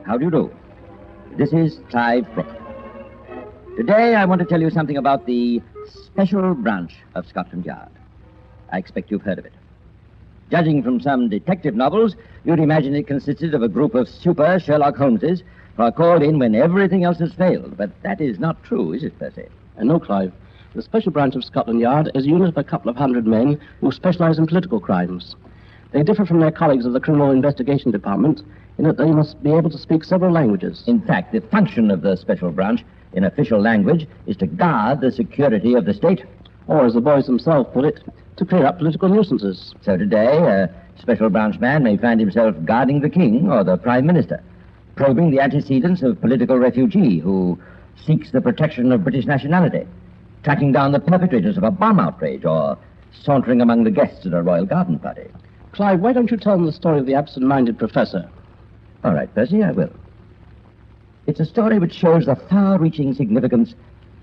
How do you do? This is Clive Brooke. Today I want to tell you something about the Special Branch of Scotland Yard. I expect you've heard of it. Judging from some detective novels, you'd imagine it consisted of a group of super Sherlock Holmeses who are called in when everything else has failed. But that is not true, is it, Percy? No, Clive. The Special Branch of Scotland Yard is a unit of a couple of hundred men who specialize in political crimes. They differ from their colleagues of the Criminal Investigation Department in that they must be able to speak several languages. In fact, the function of the Special Branch in official language is to guard the security of the state. Or, as the boys themselves put it, to clear up political nuisances. So today, a Special Branch man may find himself guarding the King or the Prime Minister, probing the antecedents of political refugee who seeks the protection of British nationality, tracking down the perpetrators of a bomb outrage, or sauntering among the guests at a royal garden party. Clive, why don't you tell them the story of the absent-minded professor? All right, Percy, I will. It's a story which shows the far-reaching significance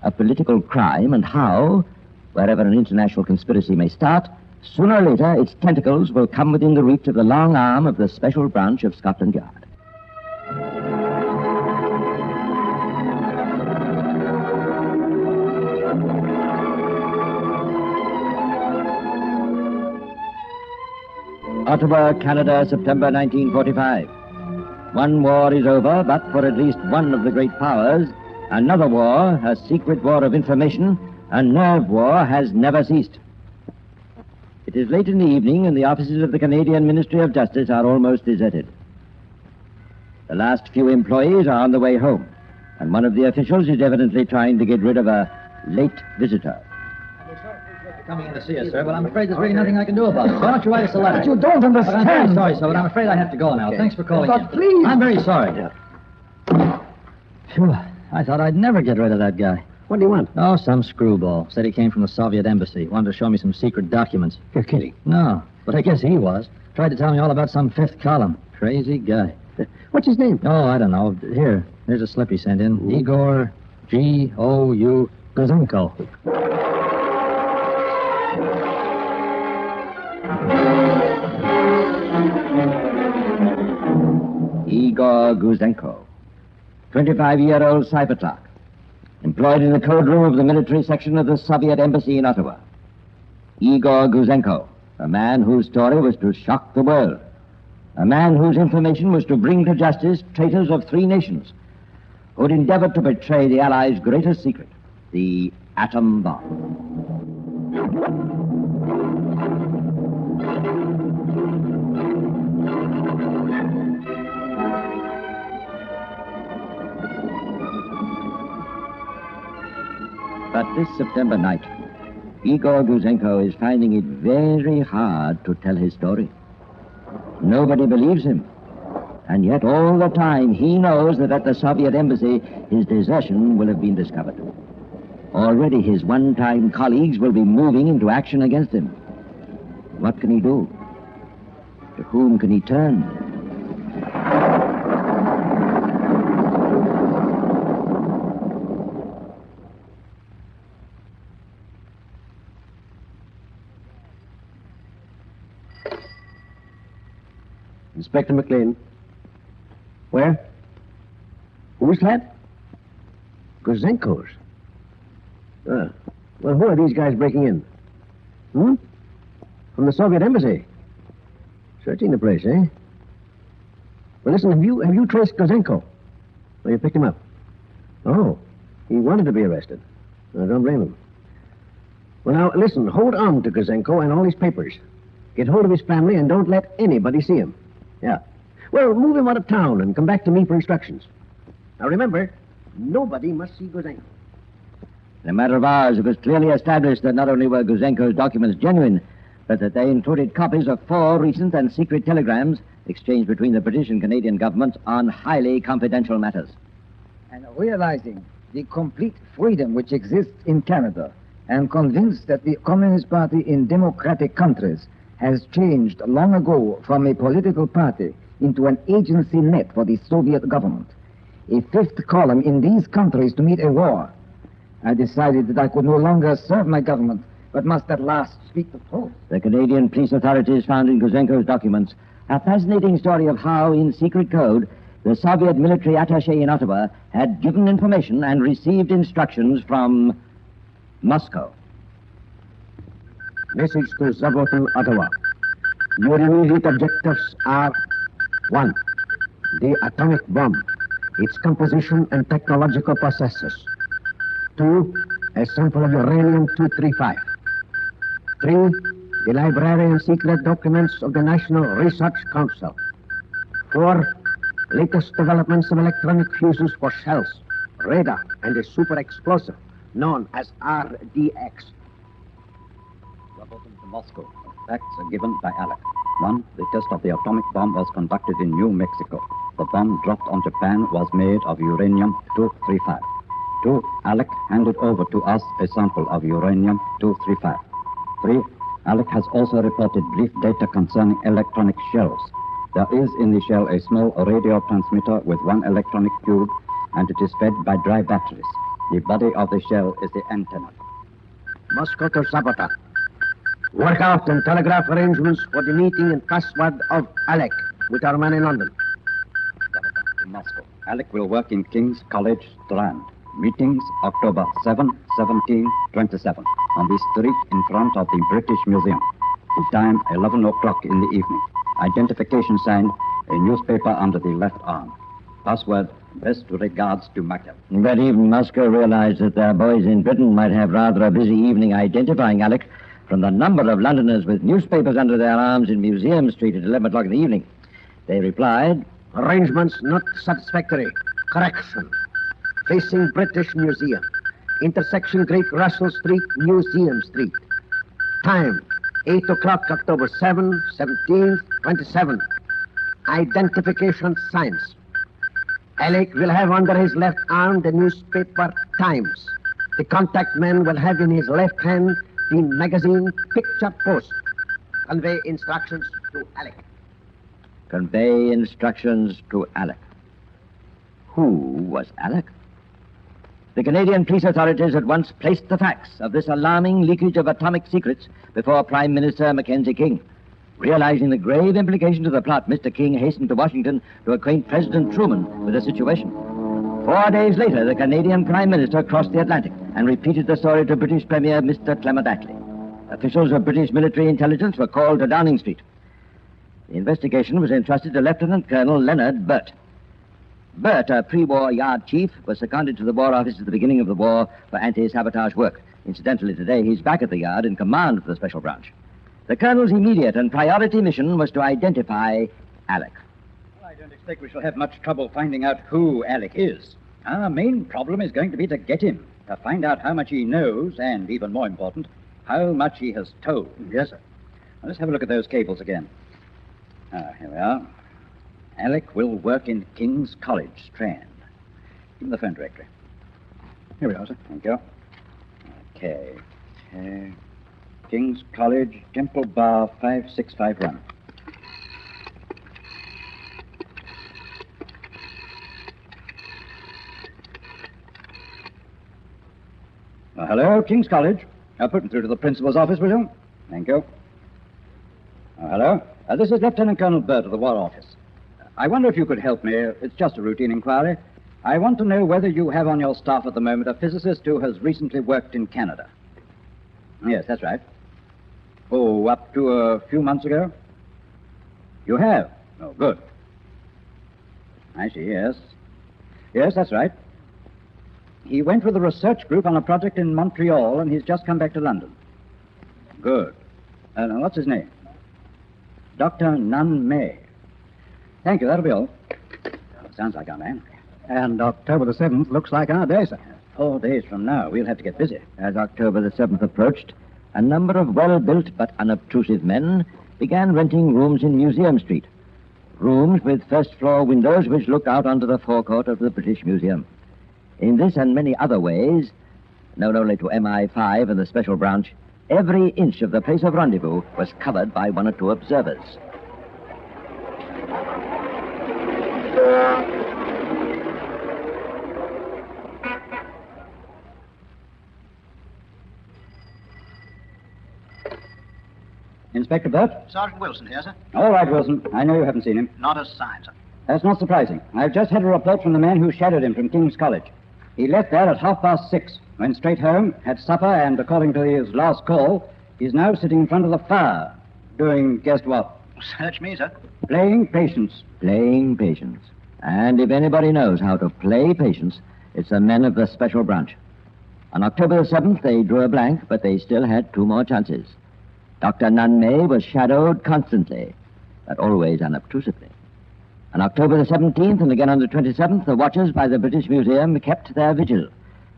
of political crime and how, wherever an international conspiracy may start, sooner or later its tentacles will come within the reach of the long arm of the Special Branch of Scotland Yard. Ottawa, Canada, September 1945. One war is over, but for at least one of the great powers, another war, a secret war of information, a nerve war, has never ceased. It is late in the evening, and the offices of the Canadian Ministry of Justice are almost deserted. The last few employees are on the way home, and one of the officials is evidently trying to get rid of a late visitor. Coming in to see us, sir, but I'm afraid there's really nothing I can do about it. Why don't you write us a letter? But you don't understand. I'm very sorry, sir, but I'm afraid I have to go now. Okay. Thanks for calling But in. please. I'm very sorry. Phew, I thought I'd never get rid of that guy. What do you want? Oh, some screwball. Said he came from the Soviet embassy. Wanted to show me some secret documents. You're kidding. No, but I guess he was. Tried to tell me all about some fifth column. Crazy guy. What's his name? Oh, I don't know. Here's a slip he sent in. Igor G.O.U. Guzenko. Igor Guzenko, 25-year-old cipher clerk, employed in the code room of the military section of the Soviet embassy in Ottawa. Igor Guzenko, a man whose story was to shock the world, a man whose information was to bring to justice traitors of three nations who had endeavored to betray the Allies' greatest secret, the atom bomb. But this September night, Igor Guzenko is finding it very hard to tell his story. Nobody believes him. And yet all the time he knows that at the Soviet embassy his desertion will have been discovered. Already his one-time colleagues will be moving into action against him. What can he do? To whom can he turn? Inspector McLean. Where? Who's that? Guzenko's. Well, who are these guys breaking in? From the Soviet embassy. Searching the place, eh? Well, listen, have you traced Guzenko? Well, you picked him up. Oh, he wanted to be arrested. I don't blame him. Well, now, listen, hold on to Kozenko and all his papers. Get hold of his family and don't let anybody see him. Yeah. Well, move him out of town and come back to me for instructions. Now, remember, nobody must see Kozenko. In a matter of hours, it was clearly established that not only were Guzenko's documents genuine, but that they included copies of 4 recent and secret telegrams exchanged between the British and Canadian governments on highly confidential matters. And realizing the complete freedom which exists in Canada, and convinced that the Communist Party in democratic countries has changed long ago from a political party into an agency net for the Soviet government, a 5th column in these countries to meet a war, I decided that I could no longer serve my government, but must at last speak the truth. The Canadian police authorities found in Guzenko's documents a fascinating story of how, in secret code, the Soviet military attaché in Ottawa had given information and received instructions from Moscow. Message to Zabotin, Ottawa. Your immediate objectives are 1. The atomic bomb, its composition and technological processes. 2. A sample of uranium-235. 3. The library and secret documents of the National Research Council. 4. Latest developments of electronic fuses for shells, radar, and a super explosive known as RDX. Zabotin to Moscow. Facts are given by Alec. 1. The test of the atomic bomb was conducted in New Mexico. The bomb dropped on Japan was made of uranium-235. 2. Alec handed over to us a sample of uranium-235. 3. Alec has also reported brief data concerning electronic shells. There is in the shell a small radio transmitter with 1 electronic tube, and it is fed by dry batteries. The body of the shell is the antenna. Moscow to Zabotin. Work out and telegraph arrangements for the meeting and password of Alec with our man in London. Zabotin to Moscow. Alec will work in King's College, Strand. Meetings October 7, 17, 27 on the street in front of the British Museum. The time 11 o'clock in the evening. Identification sign, a newspaper under the left arm. Password, best regards to Michael. But even Moscow realized that their boys in Britain might have rather a busy evening identifying Alec from the number of Londoners with newspapers under their arms in Museum Street at 11 o'clock in the evening. They replied, Arrangements not satisfactory. Correction. Facing British Museum. Intersection Great Russell Street, Museum Street. Time, 8 o'clock, October 7, 17, 27. Identification signs. Alec will have under his left arm the newspaper Times. The contact man will have in his left hand the magazine Picture Post. Convey instructions to Alec. Convey instructions to Alec. Who was Alec? The Canadian police authorities at once placed the facts of this alarming leakage of atomic secrets before Prime Minister Mackenzie King. Realizing the grave implications of the plot, Mr. King hastened to Washington to acquaint President Truman with the situation. 4 days later, the Canadian Prime Minister crossed the Atlantic and repeated the story to British Premier Mr. Clement Attlee. Officials of British military intelligence were called to Downing Street. The investigation was entrusted to Lieutenant Colonel Leonard Burt. Burt, a pre-war yard chief, was seconded to the War Office at the beginning of the war for anti-sabotage work. Incidentally, today he's back at the yard in command of the Special Branch. The colonel's immediate and priority mission was to identify Alec. Well, I don't expect we shall have much trouble finding out who Alec is. Our main problem is going to be to get him, to find out how much he knows, and, even more important, how much he has told. Yes, sir. Now, let's have a look at those cables again. Here we are. Alec will work in King's College, Strand. Give me the phone directory. Here we are, sir. Thank you. Okay. King's College, Temple Bar 5651. Hello, King's College. Put me through to the principal's office, will you? Thank you. Hello. This is Lieutenant Colonel Burt of the War Office. I wonder if you could help me. It's just a routine inquiry. I want to know whether you have on your staff at the moment a physicist who has recently worked in Canada. Yes, that's right. Oh, up to a few months ago? You have? Oh, good. I see, yes. Yes, that's right. He went with a research group on a project in Montreal, and he's just come back to London. Good. Now, what's his name? Dr. Nunn May. Thank you, that'll be all. Sounds like our man. And October the 7th looks like our day, sir. 4 days from now, we'll have to get busy. As October the 7th approached, a number of well-built but unobtrusive men began renting rooms in Museum Street. Rooms with first-floor windows which looked out onto the forecourt of the British Museum. In this and many other ways, known only to MI5 and the Special Branch, every inch of the place of rendezvous was covered by 1 or 2 observers. Inspector Burt? Sergeant Wilson here, sir. All right, Wilson. I know you haven't seen him. Not a sign, sir. That's not surprising. I've just had a report from the man who shadowed him from King's College. He left there at 6:30, went straight home, had supper, and according to his last call, he's now sitting in front of the fire, doing guess what? Search me, sir. Playing patience. Playing patience. And if anybody knows how to play patience, it's the men of the Special Branch. On October the 7th, they drew a blank, but they still had 2 more chances. Dr. Nunn May was shadowed constantly, but always unobtrusively. On October the 17th and again on the 27th, the watchers by the British Museum kept their vigil.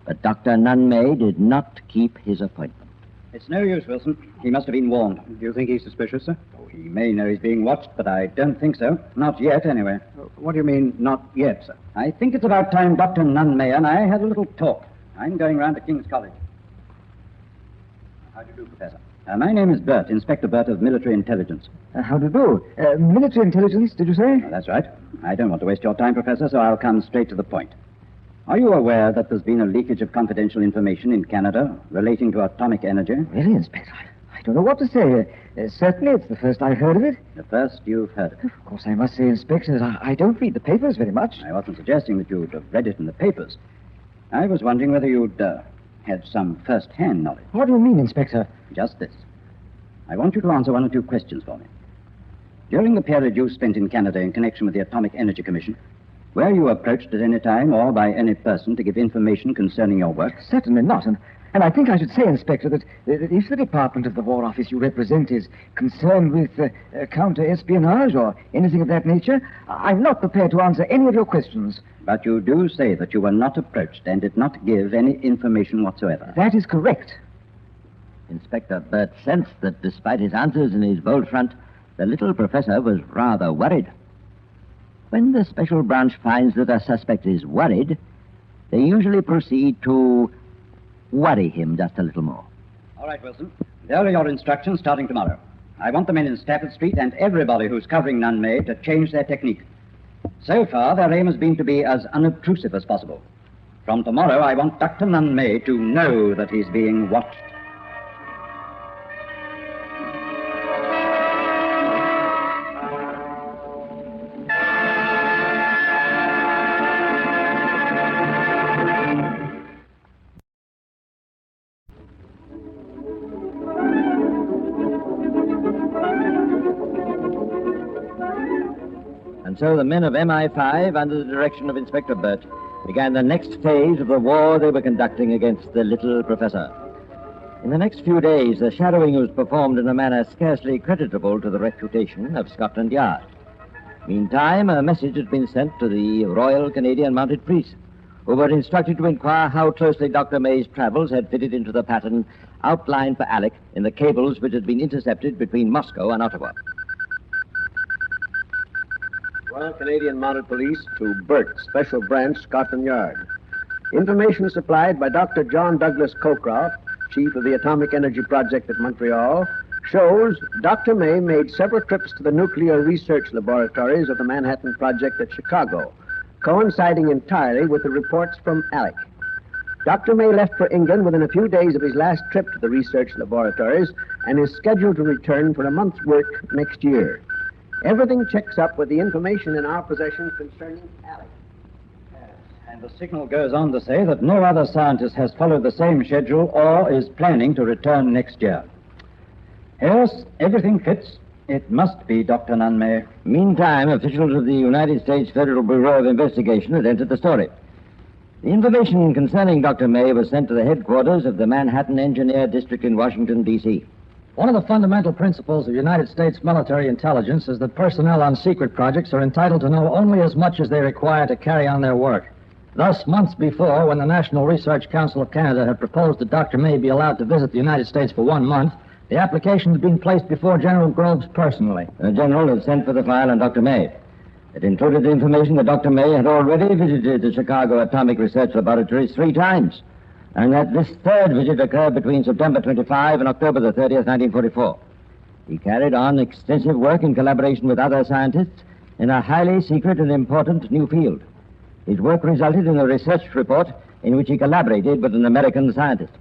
But Dr. Nunn May did not keep his appointment. It's no use, Wilson. He must have been warned. Do you think he's suspicious, sir? Oh, he may know he's being watched, but I don't think so. Not yet, anyway. What do you mean, not yet, sir? I think it's about time Dr. Nunn May and I had a little talk. I'm going round to King's College. How do you do, Professor? My name is Burt, Inspector Burt of Military Intelligence. How do you do? Military intelligence, did you say? That's right. I don't want to waste your time, Professor, so I'll come straight to the point. Are you aware that there's been a leakage of confidential information in Canada relating to atomic energy? Really, Inspector? I don't know what to say. Certainly, it's the first I've heard of it. The first you've heard of it. Of course, I must say, Inspector, that I don't read the papers very much. I wasn't suggesting that you'd have read it in the papers. I was wondering whether you'd had some first-hand knowledge. What do you mean, Inspector? Just this. I want you to answer 1 or 2 questions for me. During the period you spent in Canada in connection with the Atomic Energy Commission, were you approached at any time or by any person to give information concerning your work? Certainly not. And I think I should say, Inspector, that if the department of the War Office you represent is concerned with counter-espionage or anything of that nature, I'm not prepared to answer any of your questions. But you do say that you were not approached and did not give any information whatsoever. That is correct. Inspector Burt sensed that despite his answers and his bold front, the little professor was rather worried. When the Special Branch finds that a suspect is worried, they usually proceed to worry him just a little more. All right, Wilson. There are your instructions starting tomorrow. I want the men in Stafford Street and everybody who's covering Nunn May to change their technique. So far, their aim has been to be as unobtrusive as possible. From tomorrow, I want Dr. Nunn May to know that he's being watched. And so the men of MI5, under the direction of Inspector Burt, began the next phase of the war they were conducting against the little professor. In the next few days, the shadowing was performed in a manner scarcely creditable to the reputation of Scotland Yard. Meantime, a message had been sent to the Royal Canadian Mounted Police, who were instructed to inquire how closely Dr. May's travels had fitted into the pattern outlined for Alec in the cables which had been intercepted between Moscow and Ottawa. Royal Canadian Mounted Police to Burt, Special Branch, Scotland Yard. Information supplied by Dr. John Douglas Cockcroft, Chief of the Atomic Energy Project at Montreal, shows Dr. May made several trips to the nuclear research laboratories of the Manhattan Project at Chicago, coinciding entirely with the reports from Alec. Dr. May left for England within a few days of his last trip to the research laboratories and is scheduled to return for a month's work next year. Everything checks up with the information in our possession concerning Alec. And the signal goes on to say that no other scientist has followed the same schedule or is planning to return next year. Yes, everything fits. It must be Dr. Nunn May. Meantime, officials of the United States Federal Bureau of Investigation had entered the story. The information concerning Dr. May was sent to the headquarters of the Manhattan Engineer District in Washington, D.C. One of the fundamental principles of United States military intelligence is that personnel on secret projects are entitled to know only as much as they require to carry on their work. Thus, months before, when the National Research Council of Canada had proposed that Dr. May be allowed to visit the United States for 1 month, the application had been placed before General Groves personally. The general had sent for the file on Dr. May. It included the information that Dr. May had already visited the Chicago Atomic Research Laboratories 3 times, and that this third visit occurred between September 25 and October the 30th, 1944. He carried on extensive work in collaboration with other scientists in a highly secret and important new field. His work resulted in a research report in which he collaborated with an American scientist.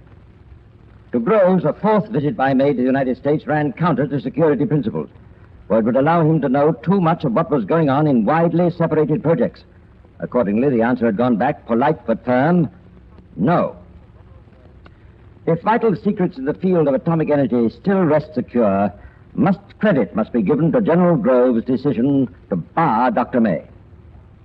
To Groves, a 4th visit by May to the United States ran counter to security principles, for it would allow him to know too much of what was going on in widely separated projects. Accordingly, the answer had gone back, polite but firm, no. If vital secrets in the field of atomic energy still rest secure, credit must be given to General Groves' decision to bar Dr. May.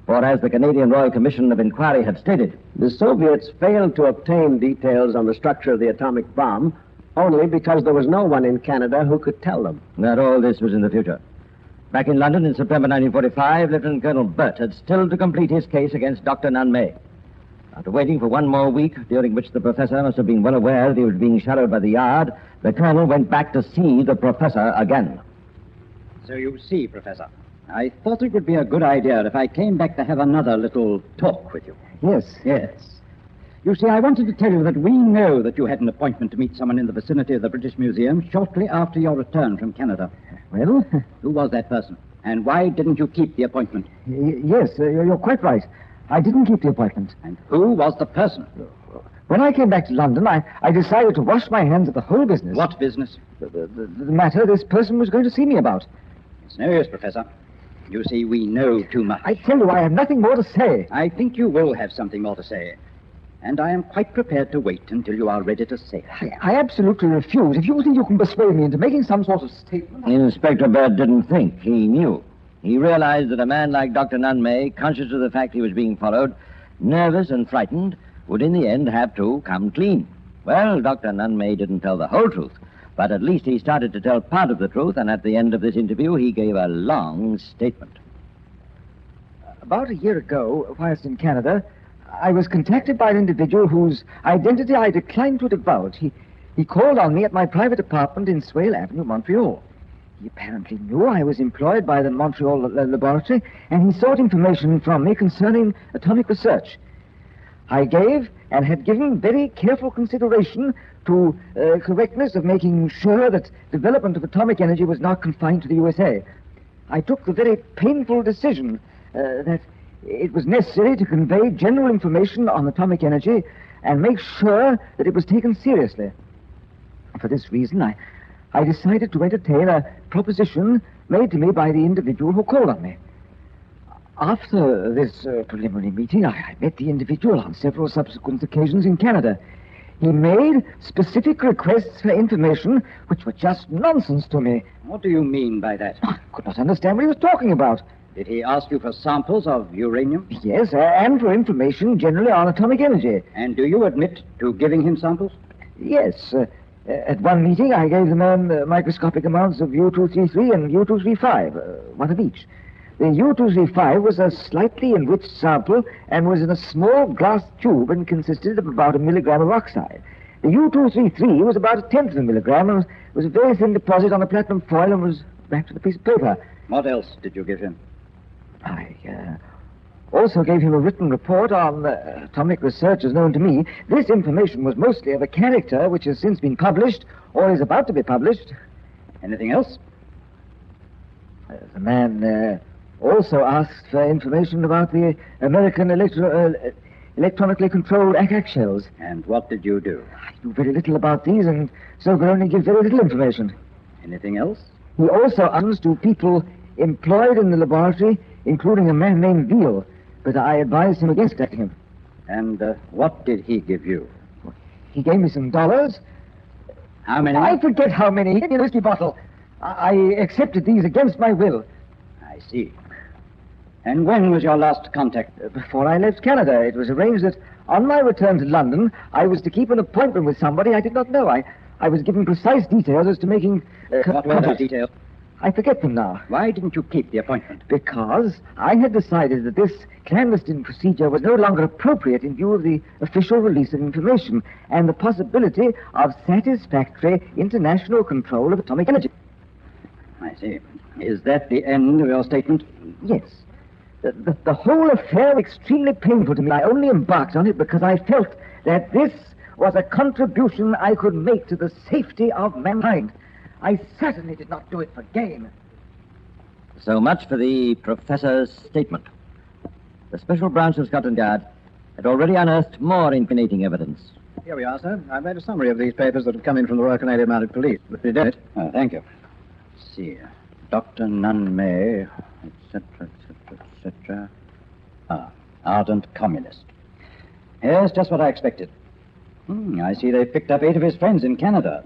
For as the Canadian Royal Commission of Inquiry had stated, The Soviets failed to obtain details on the structure of the atomic bomb only because there was no one in Canada who could tell them. that all this was in the future. Back in London in September 1945, Lieutenant Colonel Burt had still to complete his case against Dr. Nunn May. After waiting for 1 more week, during which the professor must have been well aware that he was being shadowed by the Yard, the colonel went back to see the professor again. So you see, Professor, I thought it would be a good idea if I came back to have another little talk with you. Yes. Yes. You see, I wanted to tell you that we know that you had an appointment to meet someone in the vicinity of the British Museum shortly after your return from Canada. Well, Who was that person? And why didn't you keep the appointment? yes, you're quite right. I didn't keep the appointment. And who was the person? When I came back to London, I decided to wash my hands of the whole business. What business? The matter this person was going to see me about. It's no use, Professor. You see, we know too much. I tell you, I have nothing more to say. I think you will have something more to say. And I am quite prepared to wait until you are ready to say it. I absolutely refuse. If you think you can persuade me into making some sort of statement... Inspector Burt didn't think. He knew. He realized that a man like Dr. Nunn May, conscious of the fact he was being followed, nervous and frightened, would in the end have to come clean. Well, Dr. Nunn May didn't tell the whole truth, but at least he started to tell part of the truth, and at the end of this interview, he gave a long statement. About a year ago, whilst in Canada, I was contacted by an individual whose identity I declined to divulge. He called on me at my private apartment in Swale Avenue, Montreal. He apparently knew I was employed by the Montreal laboratory, and he sought information from me concerning atomic research. I gave and had given very careful consideration to correctness of making sure that development of atomic energy was not confined to the USA. I took the very painful decision that it was necessary to convey general information on atomic energy and make sure that it was taken seriously. For this reason, I decided to entertain a proposition made to me by the individual who called on me. After this preliminary meeting, I met the individual on several subsequent occasions in Canada. He made specific requests for information which were just nonsense to me. What do you mean by that? I could not understand what he was talking about. Did he ask you for samples of uranium? Yes, and for information generally on atomic energy. And do you admit to giving him samples? Yes. At one meeting, I gave the man microscopic amounts of U-233 and U-235, one of each. The U-235 was a slightly enriched sample and was in a small glass tube and consisted of about 1 milligram of oxide. The U-233 was about 1/10 of a milligram and was a very thin deposit on a platinum foil and was wrapped in a piece of paper. What else did you give him? I also gave him a written report on atomic research as known to me. This information was mostly of a character which has since been published or is about to be published. Anything else? The man also asked for information about the American electronically controlled ack shells. And what did you do? I knew very little about these and so could only give very little information. Anything else? He also asked to people employed in the laboratory, including a man named Veal, but I advised him against taking him. And what did he give you? He gave me some dollars. How many? I forget how many. He gave me a whiskey bottle. I accepted these against my will. I see. And when was your last contact? Before I left Canada, it was arranged that on my return to London, I was to keep an appointment with somebody I did not know. I was given precise details as to making... What were those details? I forget them now. Why didn't you keep the appointment? Because I had decided that this clandestine procedure was no longer appropriate in view of the official release of information and the possibility of satisfactory international control of atomic energy. I see. Is that the end of your statement? Yes. The whole affair was extremely painful to me. I only embarked on it because I felt that this was a contribution I could make to the safety of mankind. I certainly did not do it for gain. So much for the professor's statement. The special branch of Scotland Yard had already unearthed more incriminating evidence. Here we are, sir. I've made a summary of these papers that have come in from the Royal Canadian Mounted Police. If you did it. Oh, thank you. Let's see. Dr. Nunn May, etc., etc., etc. Ardent communist. Yes, just what I expected. I see they've picked up 8 of his friends in Canada.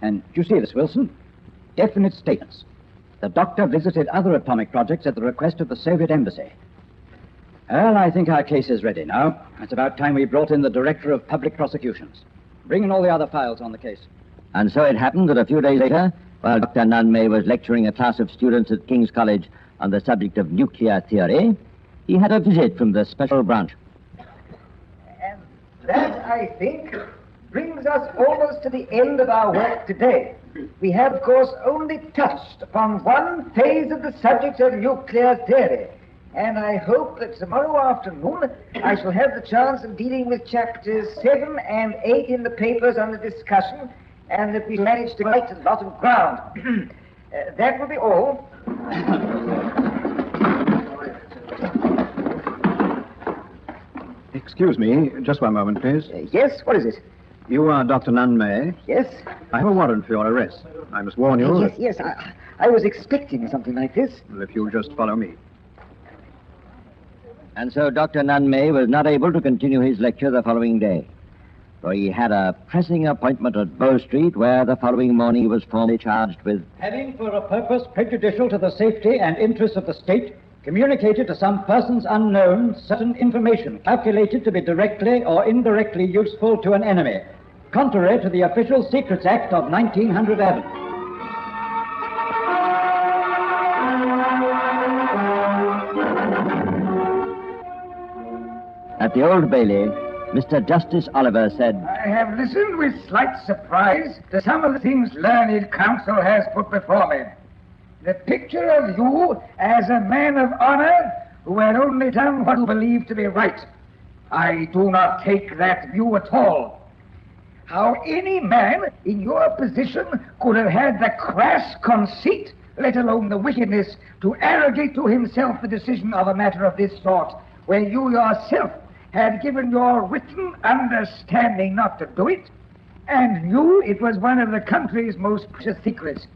And do you see this, Wilson? Definite statements. The doctor visited other atomic projects at the request of the Soviet embassy. Well, I think our case is ready now. It's about time we brought in the Director of Public Prosecutions. Bring in all the other files on the case. And so it happened that a few days later, while Dr. Nunn May was lecturing a class of students at King's College on the subject of nuclear theory, he had a visit from the special branch. And that, I think, brings us almost to the end of our work today. We have, of course, only touched upon one phase of the subject of nuclear theory. And I hope that tomorrow afternoon I shall have the chance of dealing with chapters 7 and 8 in the papers under discussion, and that we manage to make a lot of ground. That will be all. Excuse me, just one moment, please. Yes, what is it? You are Dr. Nunn May. Yes? I have a warrant for your arrest. I must warn you. Yes. I was expecting something like this. Well, if you'll just follow me. And so Dr. Nunn May was not able to continue his lecture the following day, for he had a pressing appointment at Bow Street, where the following morning he was formally charged with having for a purpose prejudicial to the safety and interests of the state communicated to some persons unknown certain information calculated to be directly or indirectly useful to an enemy, contrary to the Official Secrets Act of 1911. At the Old Bailey, Mr. Justice Oliver said, I have listened with slight surprise to some of the things learned counsel has put before me. The picture of you as a man of honor who had only done what you believed to be right. I do not take that view at all. How any man in your position could have had the crass conceit, let alone the wickedness, to arrogate to himself the decision of a matter of this sort, when you yourself had given your written understanding not to do it, and knew it was one of the country's most precious secrets,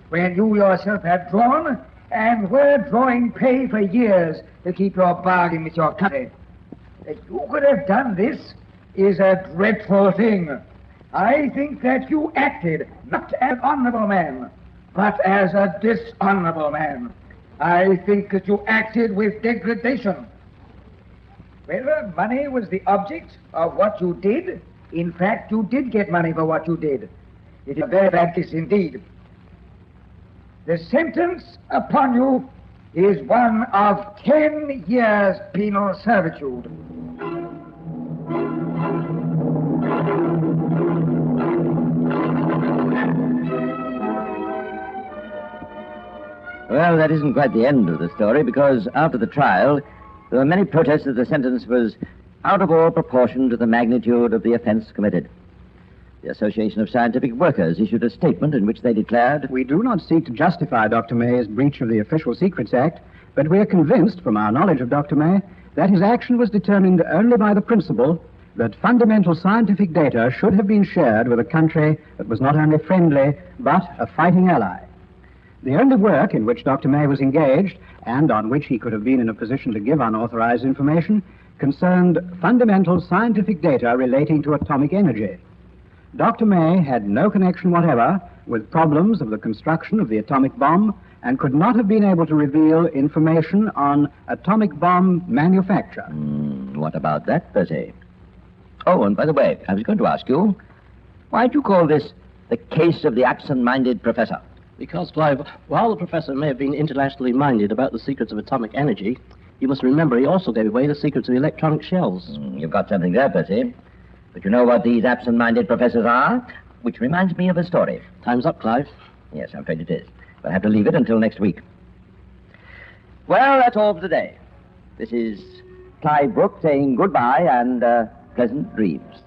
when you yourself had drawn and were drawing pay for years to keep your bargain with your country. That you could have done this is a dreadful thing. I think that you acted not as an honorable man, but as a dishonorable man. I think that you acted with degradation. Whether money was the object of what you did, in fact, you did get money for what you did. It is a very bad case indeed. The sentence upon you is one of 10 years penal servitude. Well, that isn't quite the end of the story, because after the trial, there were many protests that the sentence was out of all proportion to the magnitude of the offense committed. The Association of Scientific Workers issued a statement in which they declared, We do not seek to justify Dr. May's breach of the Official Secrets Act, but we are convinced from our knowledge of Dr. May that his action was determined only by the principle that fundamental scientific data should have been shared with a country that was not only friendly, but a fighting ally. The only work in which Dr. May was engaged, and on which he could have been in a position to give unauthorized information, concerned fundamental scientific data relating to atomic energy. Dr. May had no connection whatever with problems of the construction of the atomic bomb, and could not have been able to reveal information on atomic bomb manufacture. What about that, Percy? Oh, and by the way, I was going to ask you, why do you call this the case of the absent-minded professor? Because, Clive, while the professor may have been internationally minded about the secrets of atomic energy, you must remember he also gave away the secrets of electronic shells. You've got something there, Percy. But you know what these absent-minded professors are? Which reminds me of a story. Time's up, Clive. Yes, I'm afraid it is. But I have to leave it until next week. Well, that's all for today. This is Clive Brooke saying goodbye and pleasant dreams.